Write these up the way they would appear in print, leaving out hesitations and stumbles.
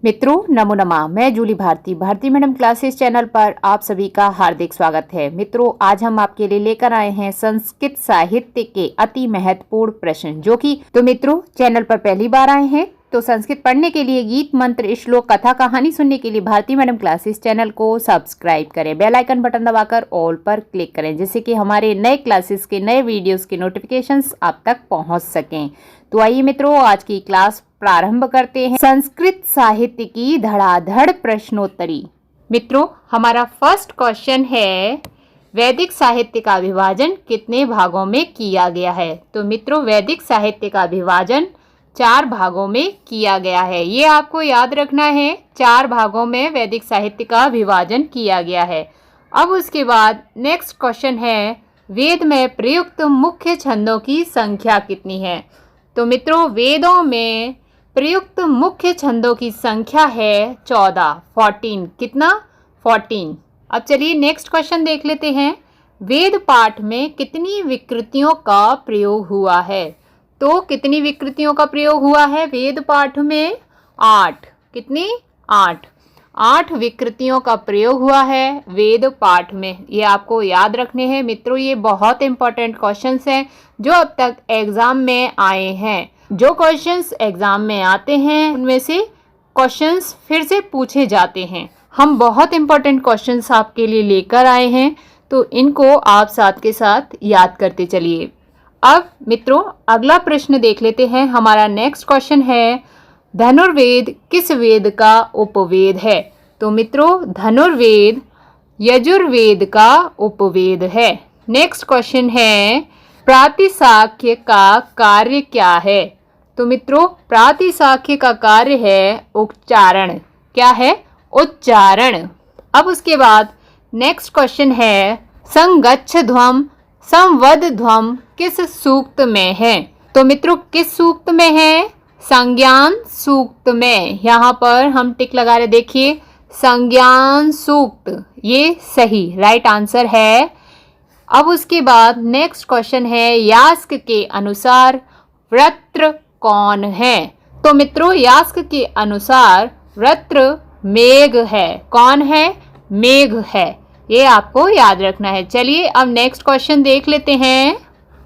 मित्रों नमो नमः। मैं Julie Bharti madam classes channel पर आप सभी का हार्दिक स्वागत है। मित्रों आज हम आपके लिए लेकर आए हैं संस्कृत साहित्य के अति महत्वपूर्ण प्रश्न जो कि तो मित्रों चैनल पर पहली बार आए हैं तो संस्कृत पढ़ने के लिए, गीत मंत्र श्लोक कथा कहानी सुनने के लिए भारती मैडम क्लासेस चैनल को सब्सक्राइब करें, बेल आइकन बटन दबाकर ऑल पर क्लिक करें जिससे कि हमारे नए क्लासेस के नए वीडियोस के नोटिफिकेशंस आप तक पहुंच सकें। तो आइए मित्रों आज की क्लास प्रारंभ करते हैं। संस्कृत साहित्य की धड़ाधड़ प्रश्नोत्तरी। मित्रों हमारा फर्स्ट क्वेश्चन है, वैदिक साहित्य का विभाजन कितने भागों में किया गया है? तो मित्रों वैदिक साहित्य का विभाजन 4 भागों में किया गया है। ये आपको याद रखना है, 4 भागों में वैदिक साहित्य का विभाजन किया गया है। अब उसके बाद नेक्स्ट क्वेश्चन है, वेद में प्रयुक्त मुख्य छंदों की संख्या कितनी है? तो मित्रों वेदों में प्रयुक्त मुख्य छंदों की संख्या है 14। कितना? 14। अब चलिए नेक्स्ट क्वेश्चन देख लेते हैं, वेद पाठ में कितनी विकृतियों का प्रयोग हुआ है? तो कितनी विकृतियों का प्रयोग हुआ है वेद पाठ में? 8। कितनी? 8 विकृतियों का प्रयोग हुआ है वेद पाठ में। ये आपको याद रखने हैं मित्रों, ये बहुत इंपॉर्टेंट क्वेश्चंस हैं जो अब तक एग्जाम में आए हैं। जो क्वेश्चंस एग्जाम में आते हैं उनमें से क्वेश्चंस फिर से पूछे जाते हैं। हम बहुत इंपॉर्टेंट क्वेश्चंस आपके लिए लेकर आए हैं तो इनको आप साथ के साथ याद करते चलिए। अब मित्रों अगला प्रश्न देख लेते हैं। हमारा नेक्स्ट क्वेश्चन है, धनुर्वेद किस वेद का उपवेद है? तो मित्रों धनुर्वेद यजुर्वेद का उपवेद है। नेक्स्ट क्वेश्चन है, प्रातिशाख्य का कार्य क्या है? तो मित्रों प्रातिशाख्य का कार्य है उच्चारण। क्या है? उच्चारण। अब उसके बाद नेक्स्ट क्वेश्चन है, संगच्छध्वम संवदध्वम किस सूक्त में है? तो मित्रों किस सूक्त में है? संज्ञान सूक्त में। यहाँ पर हम टिक लगा रहे, देखिए संज्ञान सूक्त, ये सही राइट आंसर है। अब उसके बाद नेक्स्ट क्वेश्चन है, यास्क के अनुसार वृत्र कौन है? तो मित्रों यास्क के अनुसार वृत्र मेघ है। कौन है? मेघ है। ये आपको याद रखना है। चलिए अब नेक्स्ट क्वेश्चन देख लेते हैं।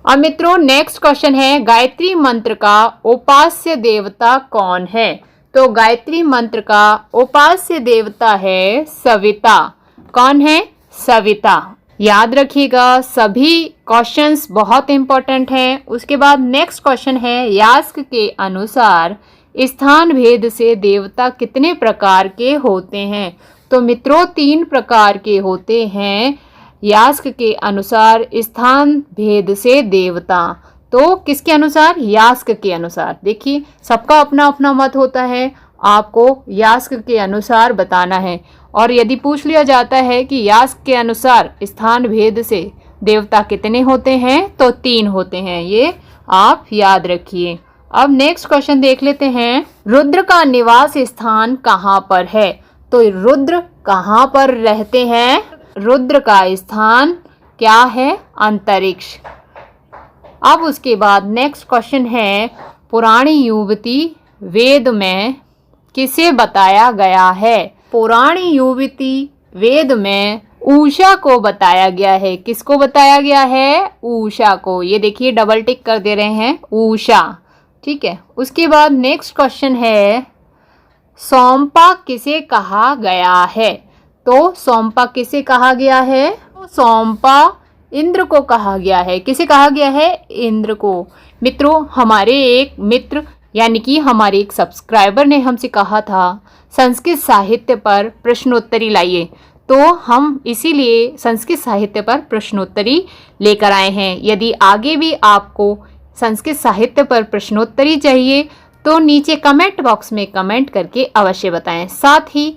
अब मित्रों नेक्स्ट क्वेश्चन है, गायत्री मंत्र का उपास्य देवता कौन है? तो गायत्री मंत्र का उपास्य देवता है सविता। कौन है? सविता। याद रखिएगा सभी क्वेश्चंस बहुत इंपॉर्टेंट हैं। उसके बाद नेक्स्ट क्वेश्चन है, यास्क के अनुसार स्थान भेद से देवता कितने प्रकार के होते हैं? तो मित्रों 3 प्रकार के होते हैं यास्क के अनुसार स्थान भेद से देवता। तो किसके अनुसार? यास्क के अनुसार। देखिए सबका अपना अपना मत होता है, आपको यास्क के अनुसार बताना है। और यदि पूछ लिया जाता है कि यास्क के अनुसार स्थान भेद से देवता कितने होते हैं तो 3 होते हैं। ये आप याद रखिए। अब नेक्स्ट क्वेश्चन देख लेते हैं, रुद्र का निवास स्थान कहाँ पर है? तो रुद्र कहाँ पर रहते हैं? रुद्र का स्थान क्या है? अंतरिक्ष। अब उसके बाद नेक्स्ट क्वेश्चन है, पुराणी युवती वेद में किसे बताया गया है? पुराणी युवती वेद में उषा को बताया गया है। किसको बताया गया है? उषा को। ये देखिए डबल टिक कर दे रहे हैं, उषा। ठीक है। उसके बाद नेक्स्ट क्वेश्चन है, सोमपा किसे कहा गया है? तो सोमपा किसे कहा गया है? तो सोमपा इंद्र को कहा गया है। किसे कहा गया है? इंद्र को। मित्रों हमारे एक मित्र यानी कि हमारे एक सब्सक्राइबर ने हमसे कहा था संस्कृत साहित्य पर प्रश्नोत्तरी लाइए, तो हम इसीलिए संस्कृत साहित्य पर प्रश्नोत्तरी लेकर आए हैं। यदि आगे भी आपको संस्कृत साहित्य पर प्रश्नोत्तरी चाहिए तो नीचे कमेंट बॉक्स में कमेंट करके अवश्य बताएं। साथ ही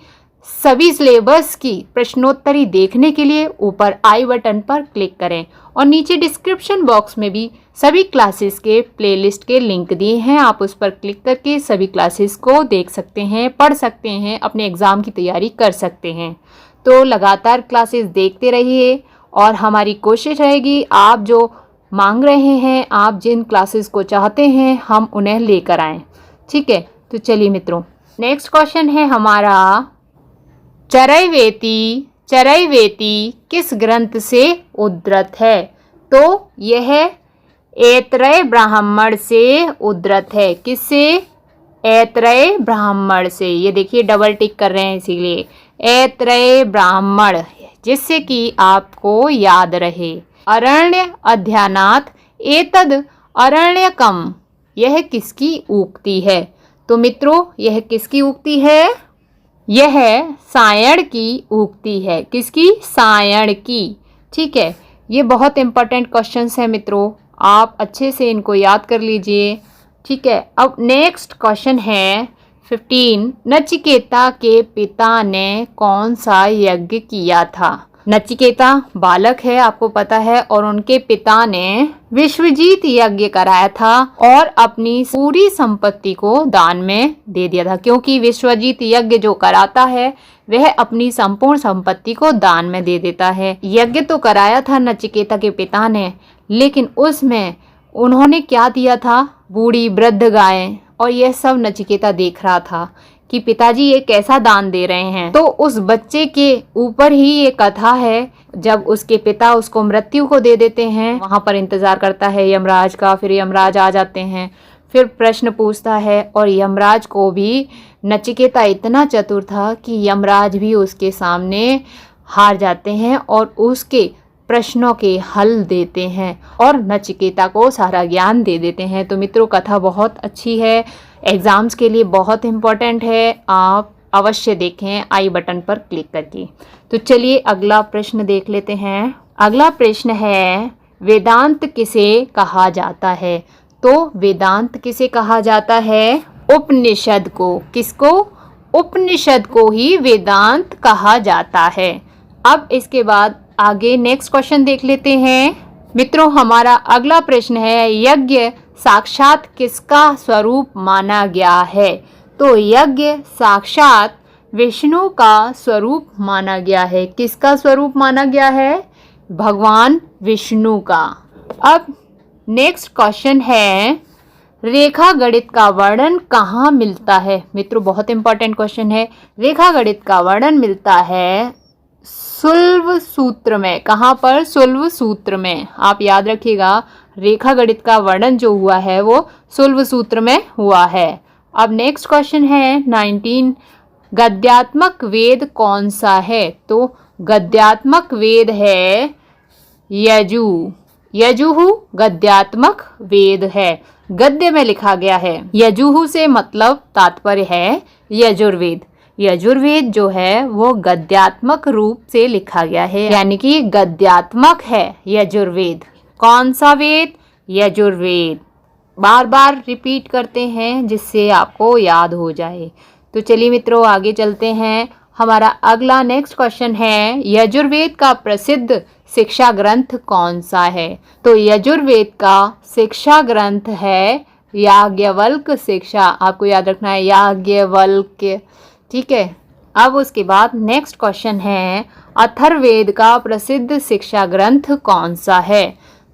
सभी सिलेबस की प्रश्नोत्तरी देखने के लिए ऊपर आई बटन पर क्लिक करें और नीचे डिस्क्रिप्शन बॉक्स में भी सभी क्लासेस के प्लेलिस्ट के लिंक दिए हैं। आप उस पर क्लिक करके सभी क्लासेस को देख सकते हैं, पढ़ सकते हैं, अपने एग्ज़ाम की तैयारी कर सकते हैं। तो लगातार क्लासेस देखते रहिए और हमारी कोशिश रहेगी आप जो मांग रहे हैं, आप जिन क्लासेस को चाहते हैं हम उन्हें लेकर आएँ। ठीक है, तो चलिए मित्रों नेक्स्ट क्वेश्चन है हमारा, चरैवेति चरैवेति किस ग्रंथ से उद्धृत है? तो यह ऐतरेय ब्राह्मण से उद्धृत है। किससे? ऐतरेय ब्राह्मण से। ये देखिए डबल टिक कर रहे हैं इसीलिए, ऐतरेय ब्राह्मण, जिससे कि आपको याद रहे। अरण्य अध्यानात् एतद् अरण्यकम्, यह किसकी उक्ति है? तो मित्रों यह किसकी उक्ति है? यह सायण की उक्ति है। किसकी? सायण की। ठीक है, ये बहुत इंपॉर्टेंट क्वेश्चंस है मित्रों, आप अच्छे से इनको याद कर लीजिए। ठीक है, अब नेक्स्ट क्वेश्चन है 15, नचिकेता के पिता ने कौन सा यज्ञ किया था? नचिकेता बालक है, आपको पता है, और उनके पिता ने विश्वजीत यज्ञ कराया था और अपनी पूरी संपत्ति को दान में दे दिया था, क्योंकि विश्वजीत यज्ञ जो कराता है वह अपनी संपूर्ण संपत्ति को दान में दे देता है। यज्ञ तो कराया था नचिकेता के पिता ने, लेकिन उसमें उन्होंने क्या दिया था? बूढ़ी वृद्ध गाय। और यह सब नचिकेता देख रहा था कि पिताजी ये कैसा दान दे रहे हैं। तो उस बच्चे के ऊपर ही ये कथा है। जब उसके पिता उसको मृत्यु को दे देते हैं, वहां पर इंतजार करता है यमराज का, फिर यमराज आ जाते हैं, फिर प्रश्न पूछता है, और यमराज को भी नचिकेता इतना चतुर था कि यमराज भी उसके सामने हार जाते हैं और उसके प्रश्नों के हल देते हैं और नचिकेता को सारा ज्ञान दे देते हैं। तो मित्रों कथा बहुत अच्छी है, एग्जाम्स के लिए बहुत इम्पोर्टेंट है, आप अवश्य देखें आई बटन पर क्लिक करके। तो चलिए अगला प्रश्न देख लेते हैं। अगला प्रश्न है, वेदांत किसे कहा जाता है? तो वेदांत किसे कहा जाता है? उपनिषद को। किसको? उपनिषद को ही वेदांत कहा जाता है। अब इसके बाद आगे नेक्स्ट क्वेश्चन देख लेते हैं। मित्रों हमारा अगला प्रश्न है, यज्ञ साक्षात किसका स्वरूप माना गया है? तो यज्ञ साक्षात विष्णु का स्वरूप माना गया है। किसका स्वरूप माना गया है? भगवान विष्णु का। अब नेक्स्ट क्वेश्चन है, रेखा गणित का वर्णन कहाँ मिलता है? मित्रों बहुत इंपॉर्टेंट क्वेश्चन है। रेखा गणित का वर्णन मिलता है सुल्व सूत्र में। कहाँ पर? सुल्व सूत्र में। आप याद रखिएगा, रेखा गणित का वर्णन जो हुआ है वो सुल्व सूत्र में हुआ है। अब नेक्स्ट क्वेश्चन है 19, गद्यात्मक वेद कौन सा है? तो गद्यात्मक वेद है यजु। यजुहु गद्यात्मक वेद है, गद्य में लिखा गया है। यजुहु से मतलब तात्पर्य है यजुर्वेद। यजुर्वेद जो है वो गद्यात्मक रूप से लिखा गया है, यानी कि गद्यात्मक है यजुर्वेद। कौन सा वेद? यजुर्वेद। बार बार रिपीट करते हैं जिससे आपको याद हो जाए। तो चलिए मित्रों आगे चलते हैं। हमारा अगला नेक्स्ट क्वेश्चन है, यजुर्वेद का प्रसिद्ध शिक्षा ग्रंथ कौन सा है? तो यजुर्वेद का शिक्षा ग्रंथ है याज्ञवल्क शिक्षा। आपको याद रखना है याज्ञवल्क्य। ठीक है, अब उसके बाद नेक्स्ट क्वेश्चन है, अथर्ववेद का प्रसिद्ध शिक्षा ग्रंथ कौन सा है?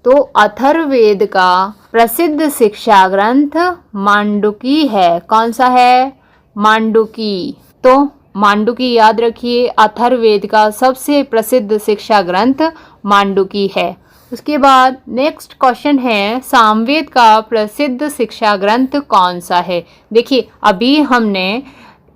तो अथर्ववेद का प्रसिद्ध शिक्षा ग्रंथ मांडुकी है। कौन सा है? मांडुकी। तो मांडुकी याद रखिए, अथर्ववेद का सबसे प्रसिद्ध शिक्षा ग्रंथ मांडुकी है। उसके बाद नेक्स्ट क्वेश्चन है, सामवेद का प्रसिद्ध शिक्षा ग्रंथ कौन सा है? देखिए अभी हमने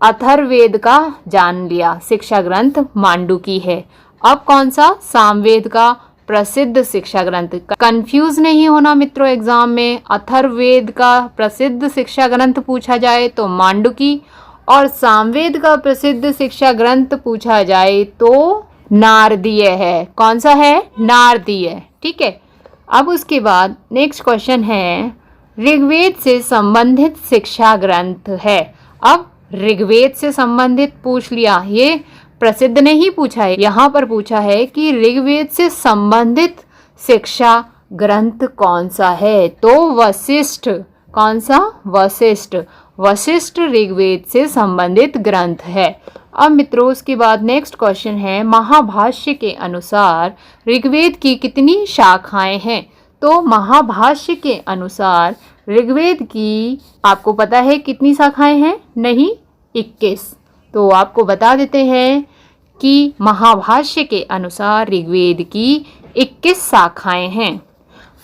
अथर्ववेद का जान लिया, शिक्षा ग्रंथ मांडुकी है। अब कौन सा? सामवेद का प्रसिद्ध शिक्षा ग्रंथ। कंफ्यूज नहीं होना मित्रों एग्जाम में। अथर्ववेद का प्रसिद्ध शिक्षा ग्रंथ पूछा जाए तो मांडुकी, और सामवेद का प्रसिद्ध शिक्षा ग्रंथ पूछा जाए तो नारदीय है। कौन सा है? नारदीय। ठीक है, अब उसके बाद नेक्स्ट क्वेश्चन है, ऋग्वेद से संबंधित शिक्षा ग्रंथ है। अब ऋग्वेद से संबंधित पूछ लिया, ये प्रसिद्ध नहीं पूछा है, यहाँ पर पूछा है कि ऋग्वेद से संबंधित शिक्षा ग्रंथ कौन सा है? तो वशिष्ठ। कौन सा? वशिष्ठ। वशिष्ठ ऋग्वेद से संबंधित ग्रंथ है। अब मित्रों उसके बाद नेक्स्ट क्वेश्चन है, महाभाष्य के अनुसार ऋग्वेद की कितनी शाखाएं हैं? तो महाभाष्य के अनुसार ऋग्वेद की आपको पता है कितनी शाखाएं हैं? नहीं, 21। तो आपको बता देते हैं कि महाभाष्य के अनुसार ऋग्वेद की 21 शाखाएं हैं।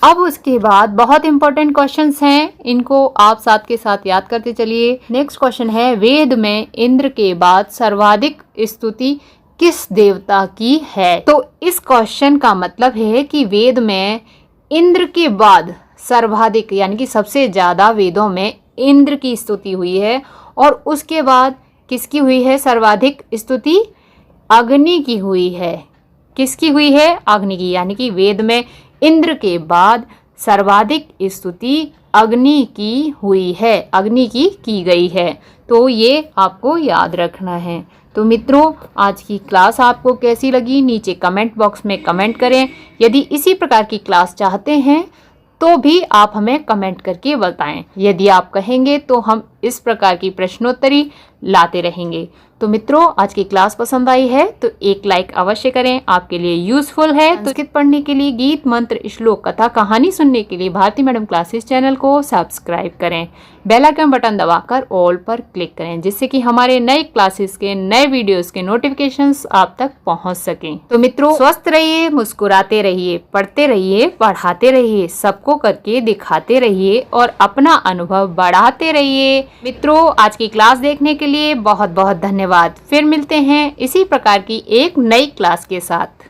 अब उसके बाद बहुत इंपॉर्टेंट क्वेश्चंस हैं, इनको आप साथ के साथ याद करते चलिए। नेक्स्ट क्वेश्चन है, वेद में इंद्र के बाद सर्वाधिक स्तुति किस देवता की है? तो इस क्वेश्चन का मतलब है कि वेद में इंद्र के बाद सर्वाधिक यानी कि सबसे ज्यादा वेदों में इंद्र की स्तुति हुई है, और उसके बाद किसकी हुई है सर्वाधिक स्तुति? अग्नि की हुई है। किसकी हुई है? अग्नि की। यानी कि वेद में इंद्र के बाद सर्वाधिक स्तुति अग्नि की हुई है, अग्नि की गई है। तो ये आपको याद रखना है। तो मित्रों, आज की क्लास आपको कैसी लगी नीचे कमेंट बॉक्स में कमेंट करें। यदि इसी प्रकार की क्लास चाहते हैं तो भी आप हमें कमेंट करके बताएं। यदि आप कहेंगे तो हम इस प्रकार की प्रश्नोत्तरी लाते रहेंगे। तो मित्रों, आज की क्लास पसंद आई है तो एक लाइक अवश्य करें, आपके लिए यूजफुल है। तो संस्कृत पढ़ने के लिए, गीत मंत्र श्लोक कथा कहानी सुनने के लिए भारती मैडम क्लासेस चैनल को सब्सक्राइब करें। बेल आइकन बटन दबाकर ऑल पर क्लिक करें, जिससे कि हमारे नए क्लासेस के नए वीडियोस के नोटिफिकेशंस आप तक पहुंच सकें। तो मित्रों, स्वस्थ रहिए, मुस्कुराते रहिए, पढ़ते रहिए, पढ़ाते रहिए, सबको करके दिखाते रहिए और अपना अनुभव बढ़ाते रहिए। मित्रों, आज की क्लास देखने के लिए बहुत बहुत धन्यवाद। फिर मिलते हैं इसी प्रकार की एक नई क्लास के साथ।